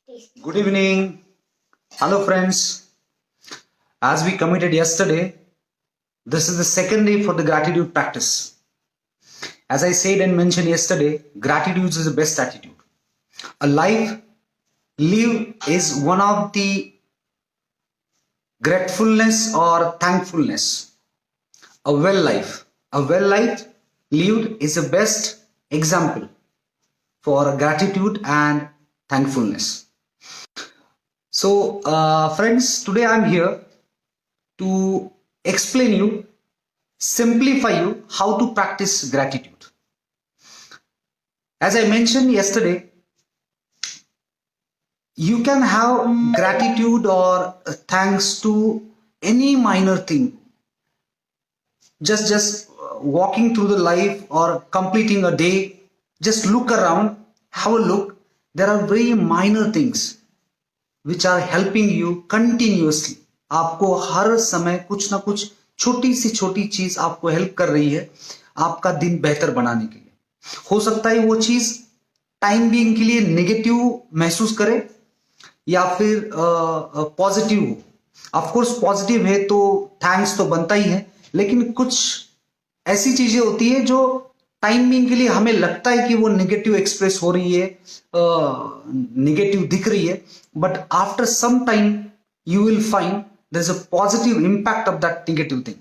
Good evening. Hello, friends. As we committed yesterday, this is the second day for the gratitude practice. As I said and mentioned yesterday, gratitude is the best attitude. A life lived is one of the gratefulness or thankfulness. A well life lived is the best example for gratitude and thankfulness. So, friends, today I'm here to explain you, simplify you how to practice gratitude. As I mentioned yesterday, you can have gratitude or thanks to any minor thing. Just walking through the life or completing a day, just look around, have a look. There are very minor things which are helping you continuously. आपको हर समय कुछ ना कुछ छोटी सी छोटी चीज आपको help कर रही है आपका दिन बेहतर बनाने के लिए. हो सकता है वो चीज टाइम बीइंग के लिए नेगेटिव महसूस करे या फिर पॉजिटिव हो. ऑफ कोर्स पॉजिटिव है तो थैंक्स तो बनता ही है, लेकिन कुछ ऐसी चीजें होती है जो टाइम बीइंग के लिए हमें लगता है कि वो नेगेटिव एक्सप्रेस हो रही है, नेगेटिव दिख रही है, but after some time you will find there's a positive impact of that negative thing.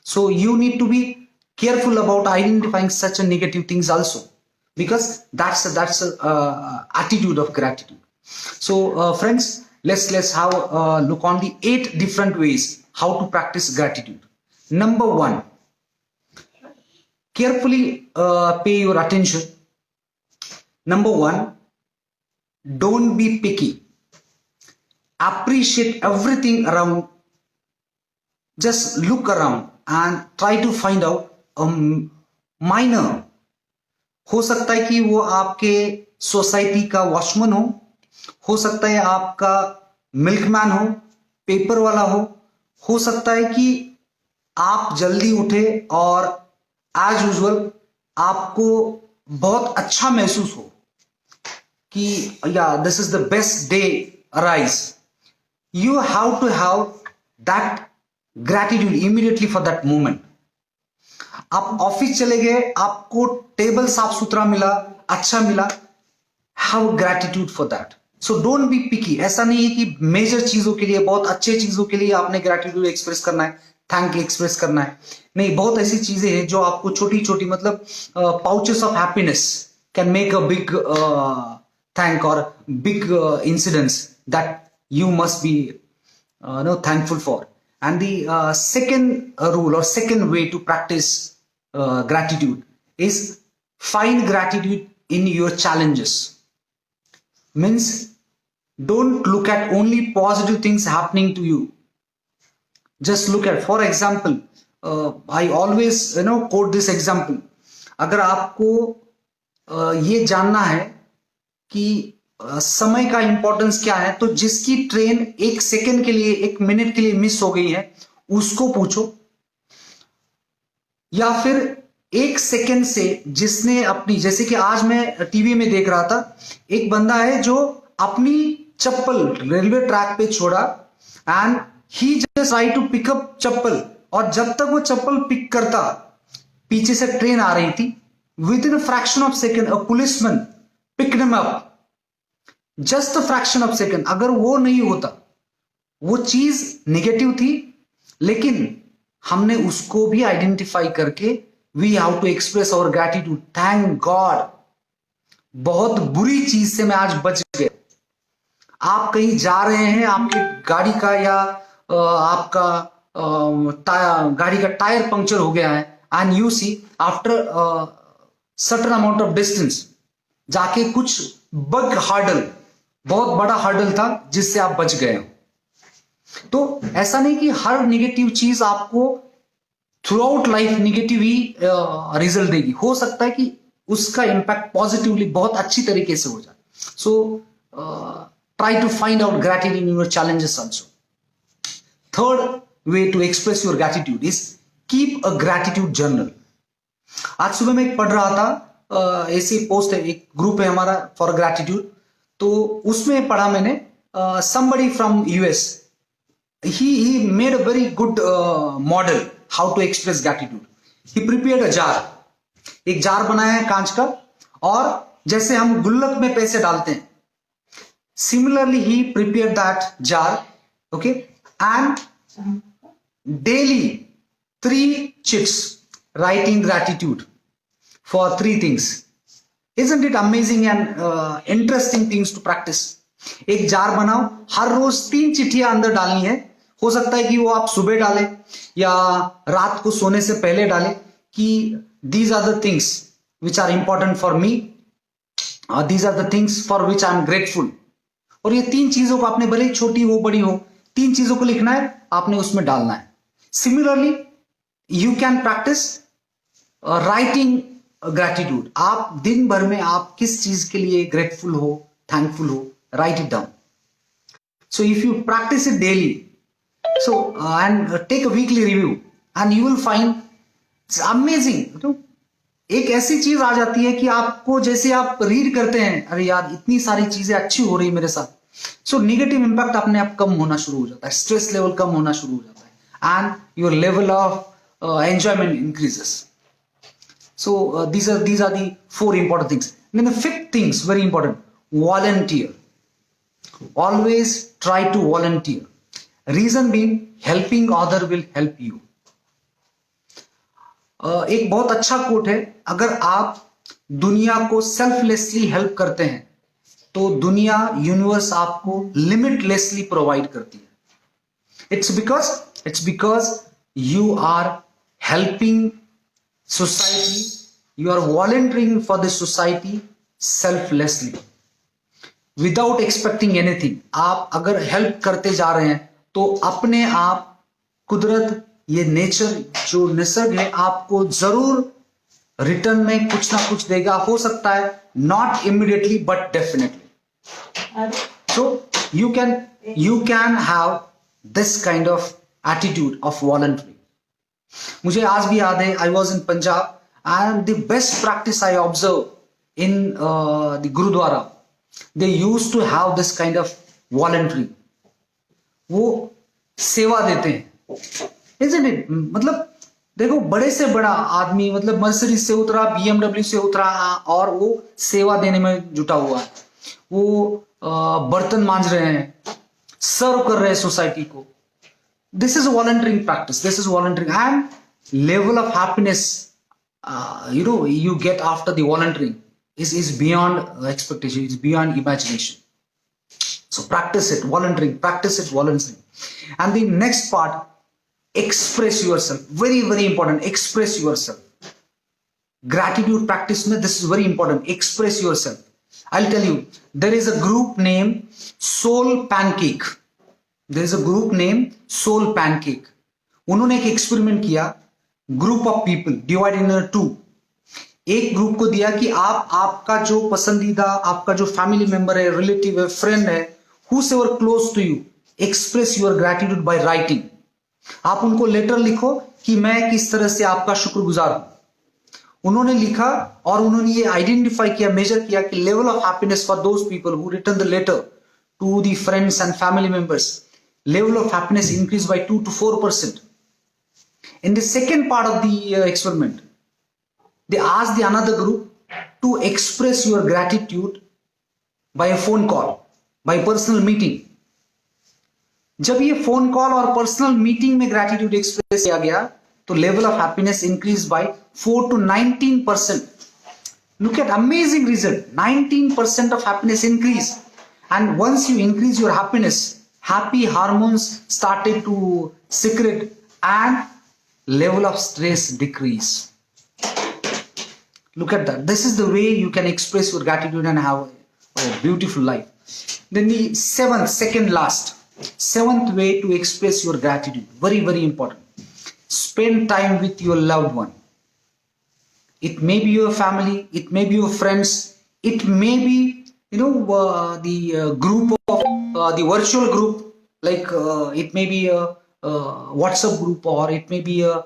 So you need to be careful about identifying such a negative things also, because that's a attitude of gratitude. So friends, let's have look on the 8 different ways how to practice gratitude. Number 1, carefully pay your attention. Number 1, don't be picky. Appreciate everything around. Just look around and try to find out a minor. हो सकता है कि वो आपके society का watchman हो सकता है आपका मिल्कमैन हो, पेपर वाला हो सकता है कि आप जल्दी उठे और एज यूजुअल आपको बहुत अच्छा महसूस हो कि या this is the best day arise. You have to have that gratitude immediately for that moment. आप ऑफिस चले गए, आपको टेबल साफ सुथरा मिला, अच्छा मिला, have gratitude for that. So don't be picky. ऐसा नहीं है कि मेजर चीजों के लिए, बहुत अच्छे चीजों के लिए आपने ग्रेटिट्यूड एक्सप्रेस करना है, थैंक एक्सप्रेस करना है. नहीं, बहुत ऐसी चीजें हैं जो आपको छोटी छोटी मतलब pouches of happiness can make a big thing और big incidents that you must be thankful for. And the second rule or second way to practice gratitude is find gratitude in your challenges. Means don't look at only positive things happening to you. Just look at, for example, I always quote this example. अगर आपको ये जानना है कि समय का importance क्या है, तो जिसकी ट्रेन 1 सेकंड के लिए, 1 मिनट के लिए मिस हो गई है उसको पूछो, या फिर 1 सेकंड से जिसने अपनी, जैसे कि आज मैं टीवी में देख रहा था, एक बंदा है जो अपनी चप्पल रेलवे ट्रैक पे छोड़ा and he just try to pick up chappal, और जब तक वो चप्पल पिक करता पीछे से ट्रेन आ रही थी. With in a fraction of second a policeman picked him up. Just a fraction of second. अगर वो नहीं होता, वो चीज नेगेटिव थी, लेकिन हमने उसको भी आइडेंटिफाई करके we have to express our gratitude. Thank God, बहुत बुरी चीज से मैं आज बच गया. आप कहीं जा रहे हैं, आपकी गाड़ी का या आपका गाड़ी का टायर पंक्चर हो गया है, and you see after certain amount of distance जाके कुछ बिग हर्डल, बहुत बड़ा हर्डल था जिससे आप बच गए हो. तो ऐसा नहीं कि हर नेगेटिव चीज आपको थ्रू आउट लाइफ नेगेटिव ही रिजल्ट देगी. हो सकता है कि उसका इंपैक्ट पॉजिटिवली बहुत अच्छी तरीके से हो जाए. So try to find out gratitude in your challenges also. Third way to express your gratitude is keep a gratitude journal. आज सुबह मैं पढ़ रहा था, ऐसी पोस्ट है, एक ग्रुप है हमारा फॉर ग्रैटिट्यूड, तो उसमें पढ़ा मैंने somebody from US, he made a very good model how to express gratitude. He prepared a jar, एक जार बनाया है कांच का, और जैसे हम गुल्लक में पैसे डालते हैं, similarly he prepared that jar, okay, and daily 3 chits writing gratitude for 3 things. Isn't it amazing and interesting things to practice? एक जार बनाओ, हर रोज 3 चिट्ठियां अंदर डालनी है. हो सकता है कि वो आप सुबह डालें या रात को सोने से पहले डालें कि these are the things which are important for me, these are the things for which I am grateful. और ये 3 चीजों को आपने, भले छोटी हो बड़ी हो, 3 चीजों को लिखना है, आपने उसमें डालना है. Similarly you can practice writing gratitude. आप दिन भर में आप किस चीज के लिए ग्रेटफुल हो, थैंकफुल हो, write it down. So if you practice it daily, so and take a weekly review, and you will find it's amazing. एक ऐसी चीज आ जाती है कि आपको, जैसे आप रीड करते हैं, अरे यार इतनी सारी चीजें अच्छी हो रही मेरे साथ, सो नेगेटिव इंपैक्ट अपने आप कम होना शुरू हो जाता है, स्ट्रेस लेवल कम होना शुरू हो जाता है, and your level of enjoyment increases. So these are the 4 important things. And then the 5th things, very important, volunteer. Always try to volunteer. Reason being, helping other will help you. एक बहुत अच्छा coat है, अगर आप दुनिया को selflessly help करते हैं तो दुनिया, यूनिवर्स आपको लिमिटलेसली प्रोवाइड करती है. It's because you are helping society, you are volunteering for the society selflessly without expecting anything. आप अगर हेल्प करते जा रहे हैं तो अपने आप, कुदरत, ये नेचर, जो निसर्ग है, आपको जरूर रिटर्न में कुछ ना कुछ देगा. हो सकता है not immediately but definitely. So you can have this kind of attitude of volunteering. मुझे आज भी याद है, I was in Punjab, and the best practice I observe in the gurdwara, they used to have this kind of voluntary. वो सेवा देते हैं, isn't it? मतलब देखो, बड़े से बड़ा आदमी, मतलब मर्सिडीज से उतरा, BMW से उतरा, और वो सेवा देने में जुटा हुआ है. वो बर्तन मांज रहे हैं, सर्व कर रहे हैं सोसाइटी को. This is a volunteering practice. This is volunteering, and level of happiness, you get after the volunteering is beyond expectation. It's beyond imagination. So practice it, volunteering. Practice it, volunteering. And the next part, express yourself. Very, very important. Express yourself. Gratitude practice mein this is very important. Express yourself. I'll tell you. There is a group named Soul Pancake. There is a group named Soul Pancake. उन्होंने एक experiment किया. Group of people divide in 2. एक group को दिया कि आपका जो पसंदीदा, आपका जो फैमिली मेंबर है, रिलेटिव है, फ्रेंड है, whosoever close to you, express your gratitude by writing. आप उनको लेटर लिखो कि मैं किस तरह से आपका शुक्रगुजार हूं. उन्होंने लिखा और उन्होंने ये आइडेंटिफाई किया, मेजर किया कि level of happiness for those people who return the letter to the friends and family members, level of happiness increased by 2 to 4%. In the second part of the experiment, they asked the another group to express your gratitude by a phone call, by personal meeting. जब ये phone call और personal meeting में gratitude express किया गया तो level of happiness increase by 4 to 19%. Look at amazing result. 19% of happiness increase. And once you increase your happiness, happy hormones started to secrete and level of stress decrease. Look at that. This is the way you can express your gratitude and have a beautiful life. Then the seventh way to express your gratitude. Very, very important. Spend time with your loved one. It may be your family, it may be your friends, it may be the group of the virtual group, like it may be a WhatsApp group or it may be a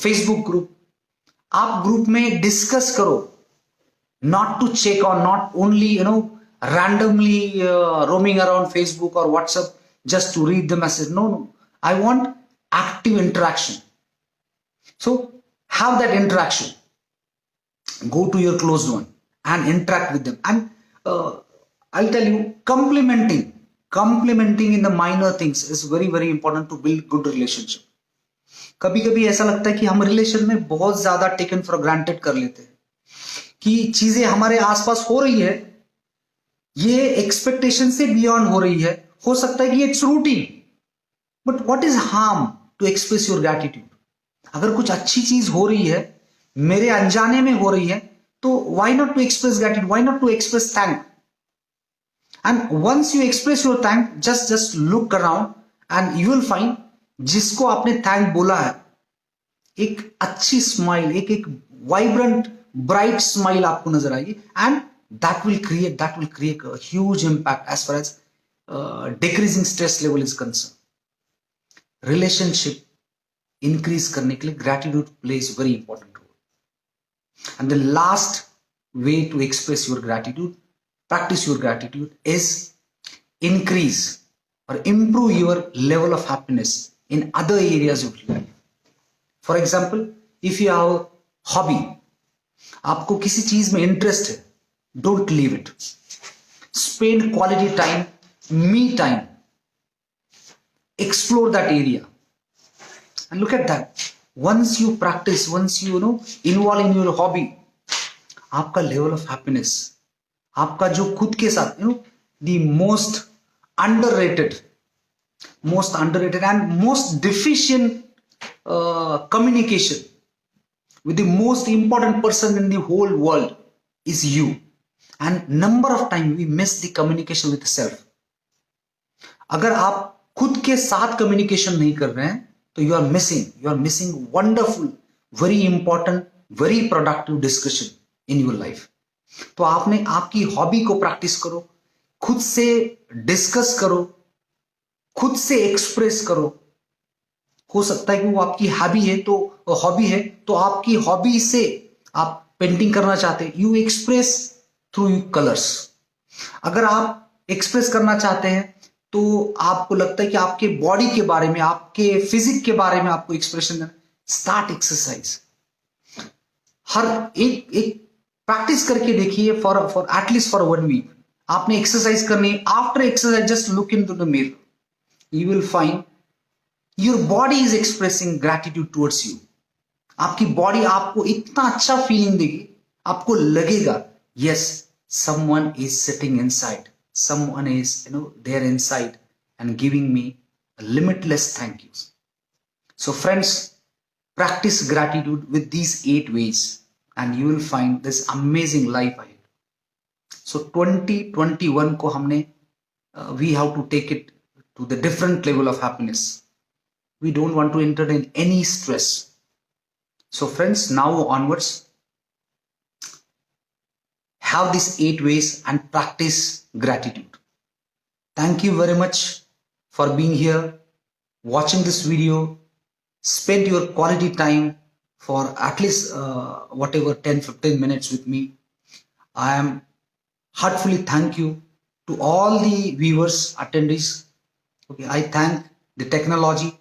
Facebook group. आप group में discuss करो, not to check or not only randomly roaming around Facebook or WhatsApp just to read the message. No. I want active interaction. So have that interaction. Go to your closed one and interact with them. And I'll tell you, complimenting in the minor things is very, very important to build good relationship. कभी कभी ऐसा लगता है कि हम relation में बहुत ज्यादा टेकन फॉर ग्रांटेड कर लेते हैं कि चीजें हमारे आसपास हो रही है, ये एक्सपेक्टेशन से बियॉन्ड हो रही है, हो सकता है कि it's routine, but what is harm to express your gratitude. अगर कुछ अच्छी चीज हो रही है, मेरे अनजाने में हो रही है, तो why not to express gratitude, why not to express thank. And once you express your thank, just look around and you will find जिसको आपने थैंक बोला है, एक अच्छी स्माइल, एक वाइब्रेंट ब्राइट स्माइल आपको नजर आएगी. And that will create a huge impact as far as decreasing stress level is concerned. Relationship increase करने के लिए gratitude plays very important role. And the last way to express your gratitude, practice your gratitude, is increase or improve your level of happiness in other areas of life. For example, if you have a hobby, आपको किसी चीज में interest है, don't leave it. Spend quality time, me time. Explore that area. And look at that. Once you practice, once you involve in your hobby, आपका level of happiness, आपका जो खुद के साथ, the most underrated and most deficient communication with the most important person in the whole world is you. And number of times we miss the communication with self. अगर आप खुद के साथ कम्युनिकेशन नहीं कर रहे हैं, तो you are missing wonderful, very important, very productive discussion in your life. तो आपने आपकी हॉबी को प्रैक्टिस करो, खुद से डिस्कस करो, खुद से एक्सप्रेस करो. हो सकता है कि वो आपकी हॉबी है, तो आपकी हॉबी से आप पेंटिंग करना चाहते हैं, यू एक्सप्रेस थ्रू कलर्स. अगर आप एक्सप्रेस करना चाहते हैं, तो आपको लगता है कि आपके बॉडी के बारे में, आपके फिजिक के बारे में आपको एक्सप्रेशन देना, स्टार्ट एक्सरसाइज. हर एक प्रैक्टिस करके देखिए फॉर एटलीस्ट फॉर 1 वीक. आपने एक्सरसाइज करनी है. After exercise just look into the mirror, you will find your body is expressing gratitude towards you. आपकी बॉडी आपको इतना अच्छा फीलिंग देगी, आपको लगेगा yes, someone is sitting inside, someone is there inside and giving me limitless thank yous. So friends, practice gratitude with these 8 ways and you will find this amazing life ahead. So 2021 को हमने we have to take it to the different level of happiness. We don't want to entertain any stress. So friends, now onwards, have these 8 ways and practice gratitude. Thank you very much for being here, watching this video. Spend your quality time for at least whatever 10-15 minutes with me. I am heartfully thank you to all the viewers, attendees. Okay, I thank the technology.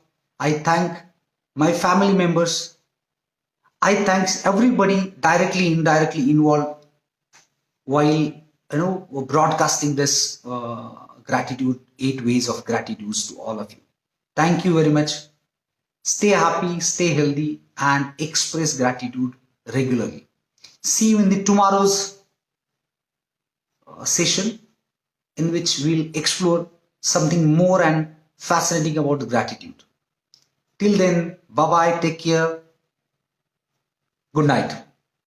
I thank my family members. I thank everybody directly, indirectly involved while broadcasting this gratitude, 8 ways of gratitude to all of you. Thank you very much. Stay happy, stay healthy, and express gratitude regularly. See you in the tomorrow's session, in which we'll explore something more and fascinating about gratitude. Till then, bye bye, take care, good night.